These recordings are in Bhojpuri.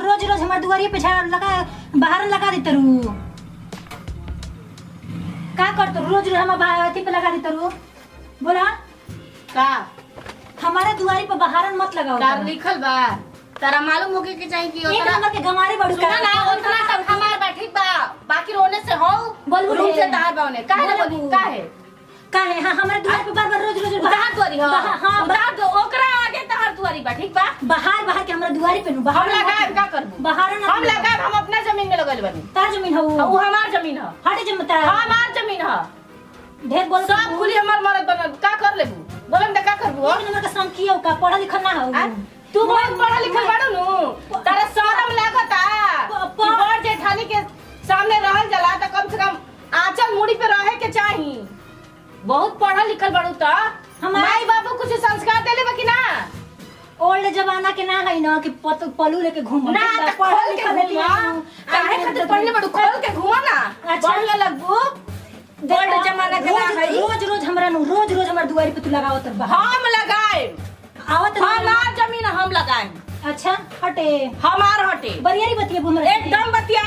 रोज रोज हमारे दुआरी पे झाड़ लगा बाहर लगा देते रू का करते रोज रोज हम अथी पे लगा देते रू बोला का हमारे दुआरी पे बाहर मत लगाओ तार लिखल बा तारा मालूम होके के चाहिए कि एक नंबर के गमारे बड़ू सुना ना उतना सब हमार बा ठीक बा बाकी रोने से हो बोल रूम से तार बाउने काहे ना बोली काहे हां हमारे दुआर पे बार बार रोज रोज बाहर दुआरी हो हां बाहर दो ओकरा आगे तार दुआरी बा ठीक बा बाहर के हमारे दुआरी पे बाहर हम लगाए का करबू बाहर ना हम लगाए हम अपना जमीन में लगल बनी तार जमीन हो वो हमार जमीन है हटे जमता हमार जमीन है ढेर बोल सब खुली हमार मरद बनल का कर लेबू बोलम त का करबू एक नंबर का सम कियो का पढ़ा लिखा ना हो तू बहुत पढ़ा लिखल बाड़ू नु तारा शरम लागता कि बड़ जेठानी के सामने रहल जला त कम से कम आंचल मुड़ी पे रहे के चाही बहुत पढ़ा लिखल बाड़ू त माई बाबू कुछ संस्कार देले बा कि ना ओल्ड जमाना के ना है ना कि पलू लेके घूम ना त खोल के घूमा काहे खातिर पढ़ले बाड़ू खोल के घूमा ना पढ़ले लगबू ओल्ड जमाना के ना है रोज रोज हमरा नु रोज रोज हमर दुआरी पे तू लगावत हम लगाए आवत हमार जमीन हम लगाए अच्छा हटे हमार हटे बरियारी बतिया हमरा एकदम बतिया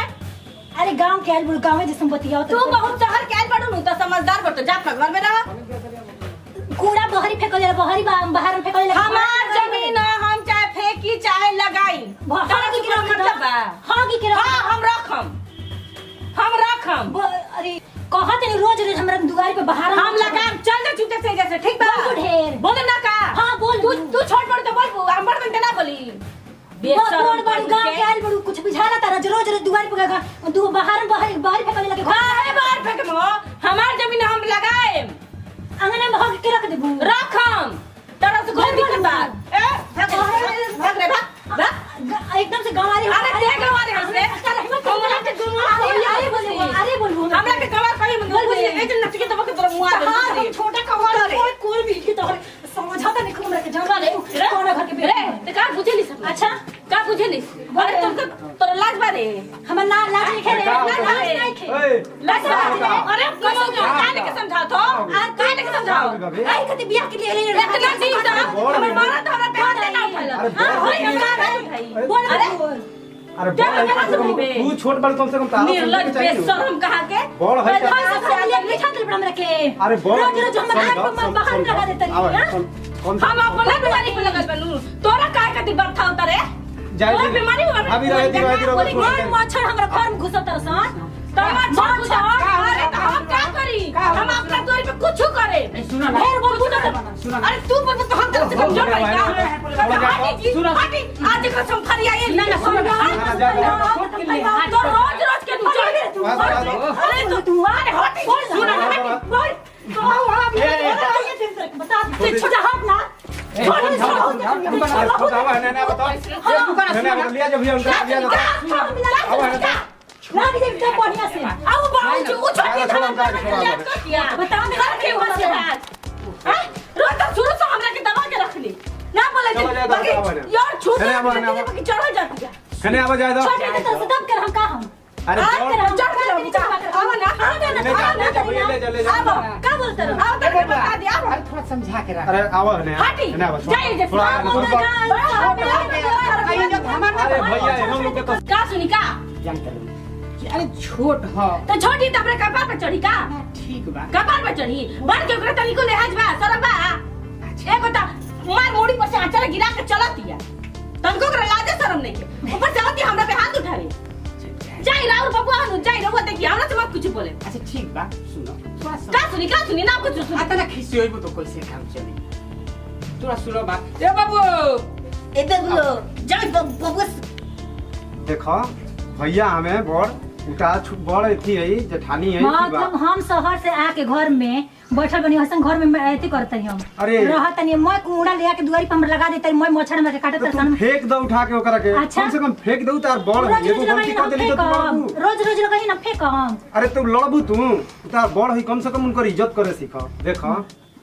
अरे गांव के आइल बुड़ गांव जैसे बतिया तू बहुत शहर के आइल बाड़ू नु त समझदार बटो जा अपना घर में रह कूड़ा बहरी फेकल जाला बहरी बाहर में फेकल जाला हमार जमीन हम चाहे फेंकी चाहे लगाई हां की मतलब बा हां की हां हम रखम अरे कहत नहीं रोज रोज हमरा दुआरी पे बाहर हम लगाम चल जा चुपचाप से जैसे ठीक बा ढेर बोल ना का हां बोल तू छोड़ पड़ तो बोल हम बड़ बनते ना बोली बेशरम बड़ गांव के आइल बड़ू कुछ बुझाला तारा रोज रोज दुआरी पे दू बाहर फेकल लगे काहे बाहर फेंकमो हमार जमीन हम लगाए अंगने में भाग के रख देबू रखम तरह से कोई दिक्कत बा ए भाग रे भाग एकदम से गंवारी अरे दे गंवारी हंसे हमरा के गंवारी अरे बोलबू हमरा के गंवार कहीं मन बोल ए जन नचके तब के तोरा मुआ दे छोटा कवार रे कोई भी की तोहर समझाता नहीं हमरा के जंगल है कोना घर के रे ते का बुझेली सब अच्छा का बुझेली अरे तुमके तोरा लाज बारे हमर ना लाज नहीं खेले लाज नहीं खे लाज बारे अरे कसम काहे के समझाओ तो काहे के समझाओ काहे कति बियाह के लिए इतना दिन तक हमर मारा तो हमरा पे हाथ ना उठल हां होई बोल अरे अरे तू छोट बड़ कम से कम तारा निर्लज बेशरम कहा के बड़ है सबसे लिए लिखा दे हमरा के अरे बड़ रोज रोज हम बाहर लगा देते हम अपना बीमारी पे लगल बनू तोरा काहे कति बरथा उतरे जाई बीमारी अभी रहे मच्छर हमरा घर में घुसत तरसन मच्छर अरे तो हम क्या करी हम अपना द्वार पे कुछ करे सुना ना ढेर बोल सुना अरे तू बोल तो हम तेरे से कमजोर भाई का सुना हटी आज कसम खरी आई ना ना सुन तो रोज रोज के तू अरे तू अरे हटी सुना बोल तो वहां भी बता दे छोटा हाथ ना लिया जब लिया लाग दे तो बढ़िया से आओ बाबू वो छोटी छोटी बताओ ना के वहां से हां रोज तक शुरू से हमरा के दबा के रख ली ना बोले यार छोटे की चढ़ जाती है कने आवा जाए दो छोटे के तो दब कर हम का हम अरे चढ़ कर आओ ना ले जा का बोलते रहो आओ तक बता दिया अरे थोड़ा समझा के रख अरे आवा ने हटी ने आवा जाइए जैसे अरे भैया है, हम लोग के तो का सुनी का जानते रहो अरे छोट ह तो छोटी त अपने कपार पे चढ़ी का ठीक बा कपार पे चढ़ी बन के ओकरा तनिको लेहाज बा शरम बा एगो त मार मोड़ी पर से आंचल गिरा के चलतिया तनको ओकरा लाजे शरम नहीं के ऊपर से आती हमरा पे हाथ उठावे जाई राउर बबुआ हनु जाई रहुआ देखी हमरा से मत कुछ बोले अच्छा ठीक बा सुनो थोड़ा सा का सुनी ना कुछ सुनी आता ना खिसी होइबो तो कैसे काम चली थोड़ा सुनो बात ए बाबू ए बेबलो जाई बबुआ देखो भैया हमें बड़ उठा बड़ एथी है जेठानी है हां मतलब हम शहर से आके घर में बैठल बनी हसन घर में एथी करत हई हम अरे रहत नहीं मैं कूड़ा ले आके दुआरी पर हम लगा देते मैं मच्छर में काटत तो सन फेंक दो उठा के ओकरा के अच्छा? कम से कम फेंक दो तार बड़ है एगो गलती कर देली तो तू लड़बू रोज रोज लगाई ना फेंकम अरे तू लड़बू तू तार बड़ है कम से कम उनकर इज्जत करे सीख देखो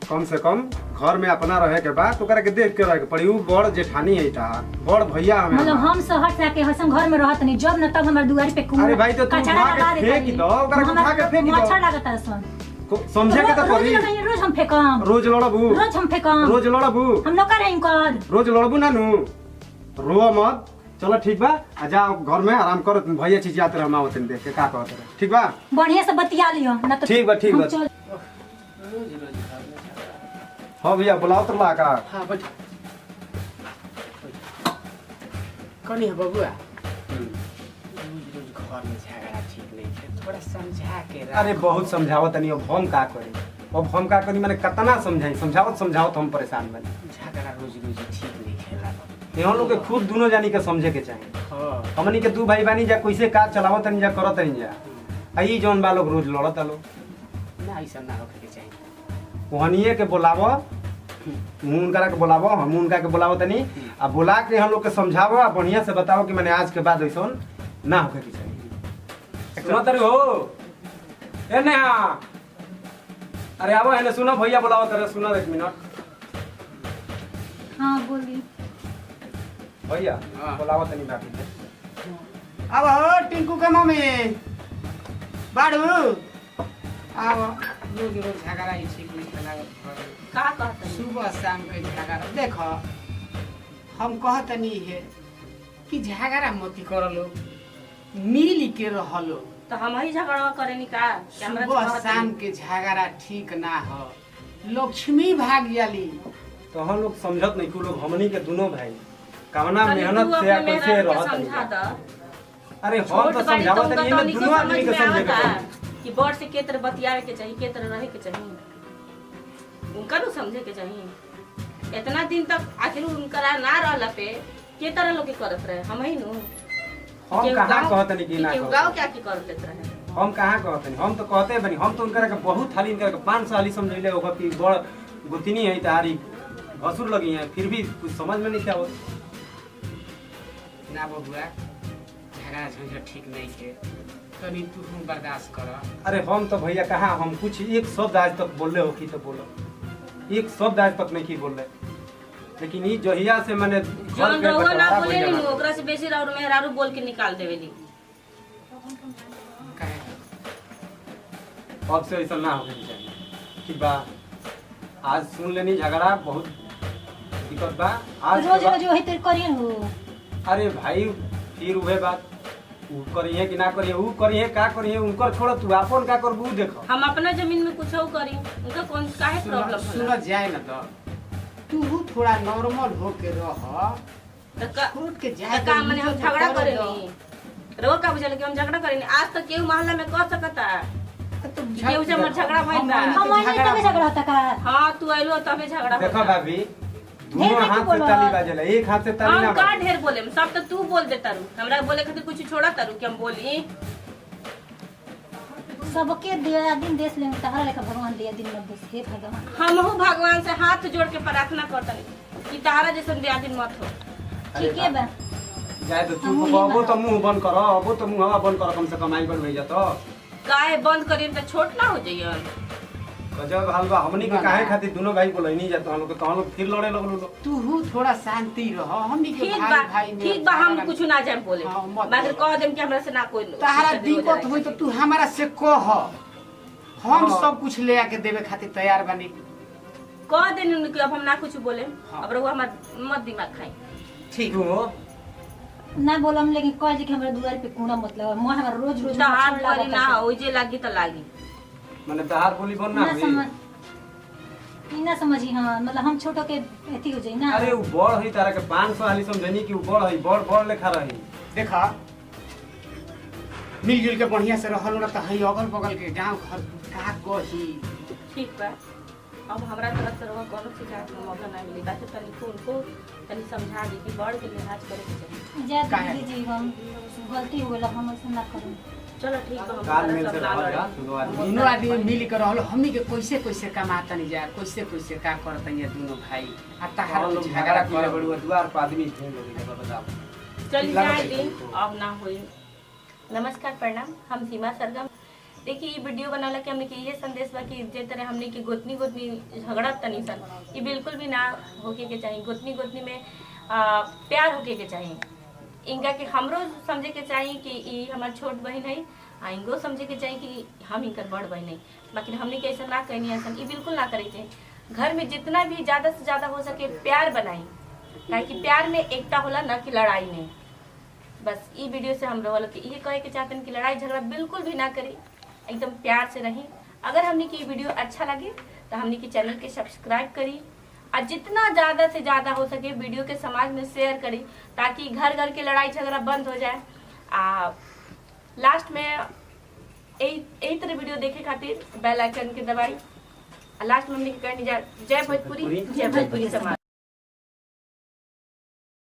कम से कम घर में अपना रहे के बाद ओकरा के देख के रहे के पड़ी उ बड़ जेठानी है ता बड़ भैया हमें मतलब हम शहर से आके हसन घर में रहत नहीं जब न तब हमार दुआरी पे कूड़ा अरे भाई तो तू कचरा उठा के लगा देते फेंक दो ओकरा के उठा के फेंक दो मच्छर लागत है सन समझे के तो रोज करी लगाई रोज हम फेंकम रोज लड़बू रोज हम फेंकम रोज लड़बू हम नौकर हैं कर रोज लड़बू ना नु रो मत चलो ठीक बा आ जाओ घर में आराम करो भैया चिचियाते रह माओ तन देख के का कहत रहे ठीक बा बढ़िया से बतिया लियो ना तो ठीक बा ठीक हम बा चल- रोज रोज हां भैया बुलाओ तो ला का हां बैठ कनी है बबुआ रोज रोज घर में झगड़ा ठीक नहीं है थोड़ा समझा के रख अरे बहुत समझावत तनी अब हम का करी अब हम का करी माने कितना समझाई समझावत हम परेशान बनी झगड़ा रोज रोज ठीक नहीं खेला हम लोग के खुद दोनों जानी के समझे के चाहिए हां हमनी के दू भाई बानी जा कैसे कार चलावत तनी जा करत तनी जा आई जौन बा लोग रोज लड़त आलो ना ऐसा ना होके के चाहिए ओहनिए के बोलावो मुंह उनकरा के बोलावो हम उनका के बोलावो तनी आ बोला के हम लोग के समझावो आ बढ़िया से बताओ कि माने आज के बाद ऐसन ना होके के चाहिए सुनो तरी हो ए नेहा अरे आवो है सुनो भैया बोलावो तरे सुनो एक मिनट हाँ बोली भैया हाँ। बोलावो तनी बाकी के अब हो टिंकू के मम्मी बाड़ू अब रोज रोज झगड़ा ही ठीक नहीं खेला का कहत सुबह शाम के झगड़ा देखो हम कहतनी है कि झगड़ा मत करो लोग मिल के रह लो तो हम ही झगड़ा करेनी का कि हमरा से सुबह कहत शाम नहीं। के झगड़ा ठीक ना हो लक्ष्मी भाग जाली तो हम लोग समझत नहीं कि लोग हमनी के दोनों भाई कामना तनी मेहनत तू से अपने कैसे मेहरारू के रहत समझा नहीं। द अरे हम छोट तो बड़ी तो समझावत उनका नहीं तनिको इनमें दोनों आदमी समझ के में समझे के आवता चाहिए। कि बड़ से के तरह बतियावे के चाहिए के तरह रहे के चाहिए उनका नु समझे के चाहिए इतना दिन तक आखिर उनका ना रहला पे के तरह लोग के करत रहे हम ही नु हम कहाँ कहत नहीं कि ना गांव कहत क्या की कर लेत रहे हम कहाँ कहत नहीं हम तो कहते बनी हम तो उनकर के बहुत हाली इनकर के 5 साल ही समझैले होगा कि बड़ गुतिनी है तारी भसुर लगी है फिर भी कुछ समझ में नहीं क्या हो ना बबुआ झगड़ा झंझट ठीक नहीं है तनी तू हम बर्दाश्त कर अरे हम तो भैया कहाँ हम कुछ एक शब्द आज तक बोले हो कि तो बोलो एक शब्द आज तक नहीं की बोले लेकिन ई जहिया से मैंने जौन रहुआ ना बोले नी ओकरा से बेसी राउर मेहरारू बोल के निकाल देवेली कहे अब से ऐसा ना होने चाहिए ठीक बा आज सुन लेनी झगड़ा बहुत दिक्कत बा आज रोज के बाद- रोज वही तो करिए हो अरे भाई फिर उहे बात ऊ करिए कि ना करिए ऊ करिए का करिए उनकर छोड़ तू अपन का करबू देखो हम अपना जमीन में कुछ करी उनका कौन काहे प्रॉब्लम होला सुन जाए ना तो तू थोड़ा नॉर्मल होके रह त का छोड़ के जाए का माने हम झगड़ा करेनी रोज का बुझल कि हम झगड़ा करेनी आज तक केहू मोहल्ला में कह सकता केहू से हमर झगड़ा भइल बा हम नहीं तब झगड़ा होता का हां तू आइलो तबे झगड़ा देखो होता भाभी दोनों ढेर हाथ से बोलो। ताली बाजेला एक हाथ से ताली ना हम का बाजे ढेर बोले सब तो तू बोल देता रू हमरा बोले खातिर कुछ छोड़ा तारू कि हम बोली सबके दिया दिन देश ले तहरा लेकर भगवान दिया दिन मत देश हे भगवान हमहू भगवान से हाथ जोड़ के प्रार्थना करतनी कि तारा जैसन ब्याह मत हो ठीक है बा जाए तो हमहू चुप नहीं अबो तो मानब। मुंह बंद करो अबो तो मुंह बंद करो कम से कम आई बन भैया तो काहे बंद करी त छोट ना हो जाइए गजब हाल बा हमनी के काहे खातिर दोनों भाई बोले नहीं जात हम लोग के कहलो फिर लड़े लगलो लोग तू थोड़ा शांति रह हमनी के ठीक भाई बा भाई में ठीक बा हम कुछ ना जाए बोले हाँ, मत मगर बोलो। कह देम कि हमरा से ना कोई तारा दिक्कत हो दिक्कत जाए। हुई तो तू हमारा से कह हम हाँ। सब कुछ ले आके देवे खातिर तैयार बनी कह देनी कि अब हम ना कुछ बोले हाँ। अब रहुआ हमार मत दिमाग खाई ठीक तू ना बोलम लेकिन कह जे कि हमरा दुआर पे कूड़ा मतलब मोह हमरा रोज रोज तहार मच्छर बोली लागता ना है। हो जे लागी त लागी। माने तहार बोली बन ना ना हुई। समझ ई ना समझी हां मतलब हम छोटो के एथी हो जाई ना। अरे उ बड़ हई तारा के 500 हाली समझनी कि उ बड़ हई, बड़ बड़ लेखा रही। देखा मिलजुल के बढ़िया से रहल ना, तो हई अगल बगल के गांव घर का कही। ठीक बा, अब हमरा तरफ से रउआ कोनो शिकायत का मौका ना मिली। बाकी तनी फोन को तनी समझा दी कि बड़ के लिहाज करे के चाहिए। जा काहे? दीदी जी हम गलती हो गेल हम ऐसे ना करूं। चलो ठीक बा, काल मिल हम से सब रहल जा, लड़ी। दोनों आदमी। दोनों आदमी मिल के रहल, हमनी के कैसे कैसे कमाता नहीं जा, कैसे कैसे का करता ये दोनों भाई। आ तहार हम लोग झगड़ा झगड़ा करे करे बड़ुआ द्वार पर आदमी थे लोग इधर बताओ। चल लगा जाए दे। दिन अब ना होई। नमस्कार प्रणाम, हम सीमा सरगम। देखिए ये वीडियो बनाला के हमने के ये संदेश बा कि जे तरह हमने की गोतनी गोतनी झगड़ा तनी सन ये बिल्कुल भी ना होके के चाहिए। गोतनी गोतनी में प्यार होके के चाहिए। इनका के हमरो समझे के चाहिए कि ई हमार छोट बहन है, आ इनको समझे के चाहिए कि हम इनकर बड़ बहन है। बाकी हमने के ऐसा ना कहनी ऐसा ये बिल्कुल ना करे के। घर में जितना भी ज्यादा से ज्यादा हो सके प्यार बनाई, ताकि प्यार में एकता होला ना कि लड़ाई में। बस ई वीडियो से हम लोग के ये कहे के चाहते हैं कि लड़ाई झगड़ा बिल्कुल भी ना करी, एकदम प्यार से रही। अगर हमने की वीडियो अच्छा लगे तो हमने के चैनल के सब्सक्राइब करी और जितना ज्यादा से ज्यादा हो सके वीडियो के समाज में शेयर करी, ताकि घर घर के लड़ाई झगड़ा बंद हो जाए। लास्ट में यही तरह वीडियो देखे खातिर बेल आइकन के दबाई। लास्ट में हमने के कहनी जा जय भोजपुरी जय भोजपुरी समाज।